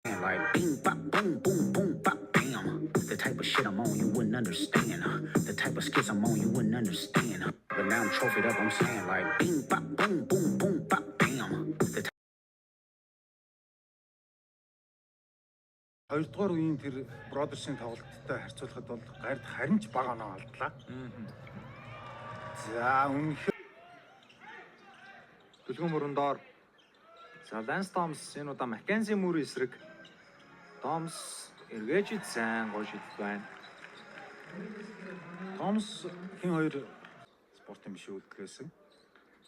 Like bing, bop, boom, boom, boom, bop, bam. The type of shit I'm on, you wouldn't understand. The type of skits I'm on, you wouldn't understand. But now I'm trophied up, I'm saying like bing, bop, boom, boom, boom, bop, bam. Хоёрдугаар үеийн тэр Бродерсын тоглолттой харьцуулахад бол гард харин ч бага оноо алдлаа. За үнэхээр Түлхүүн мөрөндоор за Ланс Томс энэ удаа Маккензи Мур эсрэг Томс эргэж сайн гол шийдэл байна. Томс хин хоёр спортын биш үлдгээсэн.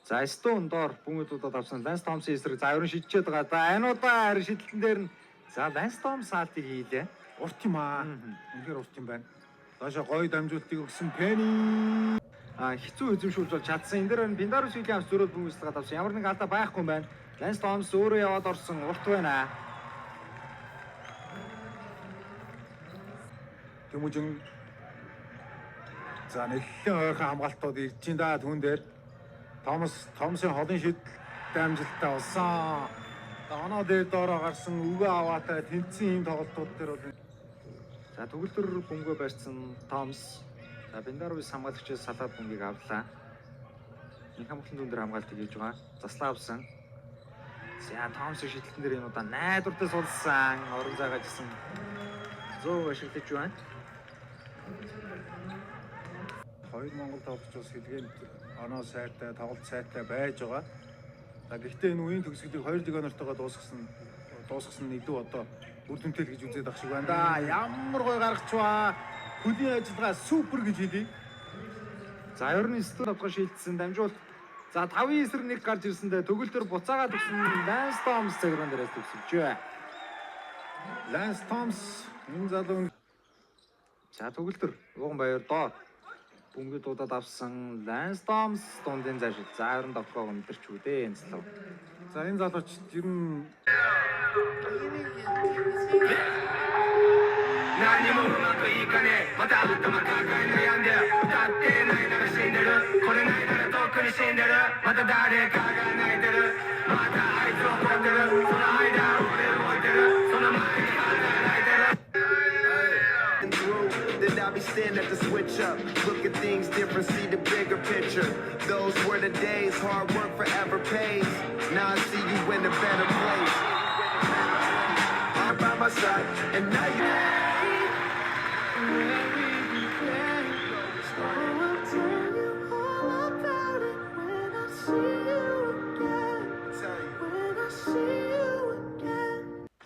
За Стоун доор бүнгүүдүүд авсан Ланс Томсын эсрэг за ерөн шидчихэд байгаа. За энэ удаа харин шидэлтэн дээр нь за Ланс Томс саалтыг хийлээ. Урт юм аа. Үнэхээр урт юм байна. Доошо гоё дамжуултыг өгсөн Пенни. Хэцүү эзэмшүүлж бол чадсан. Энэ дээр нь Пиндарус Уильямс зөрөөд бүнгүйцэлгээд авсан. Ямар нэгэн алдаа байхгүй юм байна. Ланс Томс өөрөө яваад орсон урт байна. Тэмүүжин за нэлээд ойрхон хамгаалтууд ирж чинь да түүн дээр Томсын холын шид дамжилттай болсон. Оноо дээр доороо гарсан үгээ аваатай тэнцсэн юм тоглолтууд дээр бол за төгөлдөр бөмбөгөө барьсан Томс за Пиндарус хамгаалагчаас салаад бөмбөгийг авлаа. Нэг хамгаалалтын дүн дээр хамгаалтыг хийж байгаа. Заслаа авсан. За Томсын шидэлтэн дээр энэ удаа найдвартай сулсан. Орон зайгаажсэн. Зөө ашиглаж байна. хоёр Монгол тоглогч бас хэлгээнд оноо сайтай, тоглолт сайтай байж байгаа. За гэхдээ энэ үеийн төгсгөлийг 2 дигонортойгоо дуусгасан нь илүү одоо үр дүнтэй л гэж үзээд ах шиг байна да. Ямар гой гаргачваа. Хөлийн ажиллагаа супер гэж хэлий. За 29 давхар шилжсэн дамжуулт. За 5-ын эсрэг нэг гарч ирсэндээ төгөлдөр буцаагаад өгсөн Ланс Томс цагаан дээрээс төгсөжээ. Ланс Томс энэ залуу за төгөлдөр Уган Баяр доор бөмбөг дуудаад авсан Ланс Томс дундын зашил. За 20 давхраа өндөрлч үү дээ энэ залуу. за энэ залууч ер нь Then I'll be standing at the switch up. Look at things different, see the bigger picture. Those were the days, hard work forever pays. Now I see you in a better place. I'm by my side, and now you.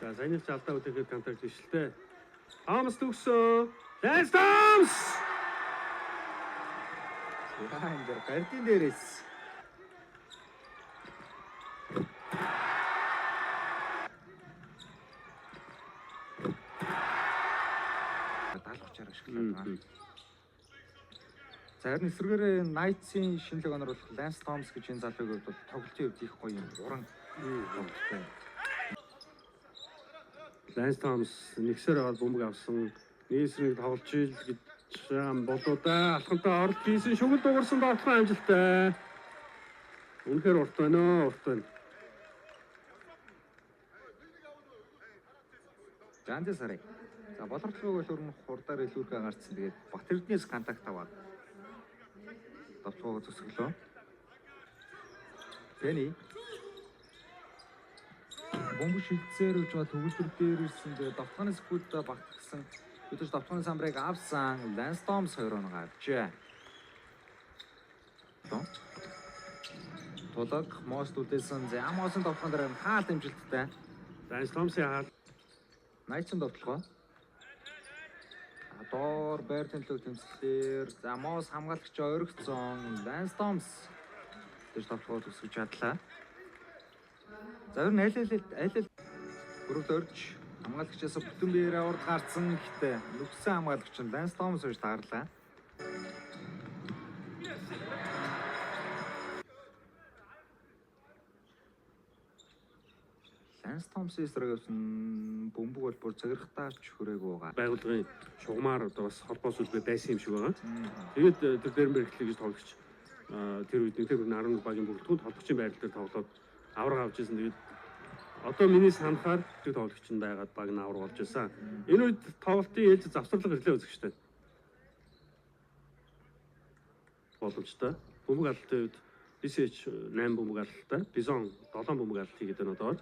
За саяны алдаа үтэхэд контакт хийшэлтэй. Томс төгсөн. Ланс Томс! энэ дээр гардин дээрээс даалгавчаар ашиглаад байна. За харин эсвэргээрээ Night's-ийн шинэлэг оноор бол Lance Thomas гэж энэ залууг бол тоглолтын хувьд их гоё юм. Уран тоглолттой. Ланс Томс нэгсээр аваад бөмбөг авсан. Нийсрийг тоглож ил гэж болоо да. Алхамтай оролт хийсэн шүгэл дуурсан доотхон амжилттай. Үнэхээр урт байна. Жанди сарай. За боловчлогоо бол өрн хурдаар илүүрхэ гарцсан. Тэгээд Батэрднээс контакт аваад давтгоо зөвсгөлөө. Тэний бомб шилжсээр үж ба төгөлдөр дээр ирсэн. Тэгээд давтгааны секундтай багтсан. Өдөрт давтгааны самбарыг авсан Ланс Томс 2 оноо авчээ. Тулаг мост үлдээсэн. За Амосын давтгаан дээр хаалт амжилттай. Ланс Томсын хаалт. Найтсан давталгаа. Доор байр тэмцэлт тэмцлэр за Мос хамгаалагч ойрогцсон Ланс Томс тэр давталгаа төсөж чадлаа. За ер нь аль бүрд орж хамгаалагчаас бүтэн биеэрээ урд гарцсан гэхдээ нүгсэн хамгаалагч нь Ланс Томс гэж таарлаа. Ланс Томсын эсрэгсэн бөмбөг бол бүр цагирхтаа авч хүрээгүй байгаа. Байгууллагын шугамар одоо бас холбоос үлбэ байсан юм шиг байгаа. Тэгээд тэр дээр мэрэгчлээ гэж тоглогч тэр үед нэлээд 11 багийн бүрэлдэхүүн толгочийн байрал дээр тоглоод авраг авч ирсэн. Тэгээд одоо миний санахаар тэр тоглогч нь байгаад баг наавар болж байсан. Энэ үед тоглолтын ээлж завсарлага ирлээ үзэгчтэй. Боломжтой. Бөмбөг алдалтын үед BCH 8 бөмбөг алдалтай, Bison 7 бөмбөг алдалт хийгээд байна одоо.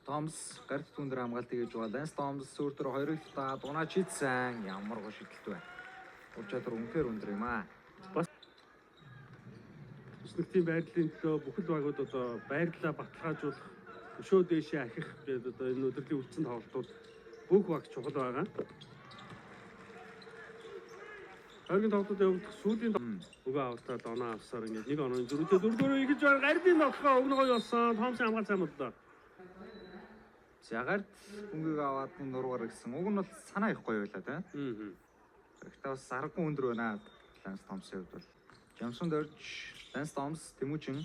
Томс гарт түндэр хамгаалтыг хийж байгаа. Лэнс Томс сүүртэр 2-ыг дунаа чийдсэн. Ямар гоо шидэлт вэ? Ур чадвар үнэхээр өндөр юм аа. Төснөлтийн байрлалын төлөө бүхэл багууд одоо байрлалаа баталгаажуулах, өшөө дээшээ ахих гэдэг одоо энэ өдрлийн үлдсэн тоглолтууд бүх баг чухал байгаа. Хоёрын тоглолтод явагдах сүүлийн өгөө авалтаа доноо авсаар ингээд нэг оноо 4-4 игэж байгаа гардын тоглохоо өгнөгөө явсан. Томсын хамгаалц сайн бодлоо. Загарт бөмбөгийг аваад нуруугаар гисэн. Уг нь бол санаа их гоё байлаа тийм. Гэхдээ бас сарган өндөр байна. Лэнс Томсын хувьд бол Жамсон дөрж Лэнс Томс Тэмүүжин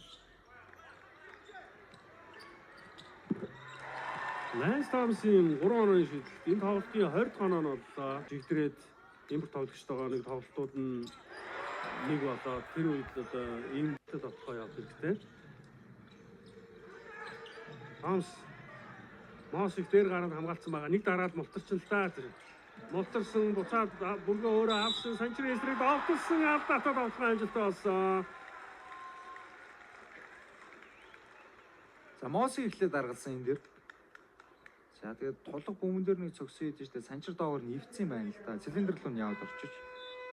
Лэнс Томсын 3 онооны шийдэлт энэ тоглолтын 20 дахь оноо нь боллоо. Жигдрээд импорт тоглогчтойгоо нэг тоглолтууд нь нэг болоо. Тэр үед одоо ийм тоглохоо явах хэрэгтэй. Томс Мос их дээр гараад хамгаалсан байгаа. Нэг дараад мултарчин л та тэр. Мултарсан буцаад бөмбөг өөрөө авсан. Санчри эсрэг давталсан алдаатай тоглох амжилттай болсон. За Мосыг эхлээд даргалсан энэ дэр. За тэгээд тулга бөмбөн дээр нэг цогсон хийж штэ санчир доогоор нэвцсэн юм байна л да. Цилиндр руу нь яваад орчиж.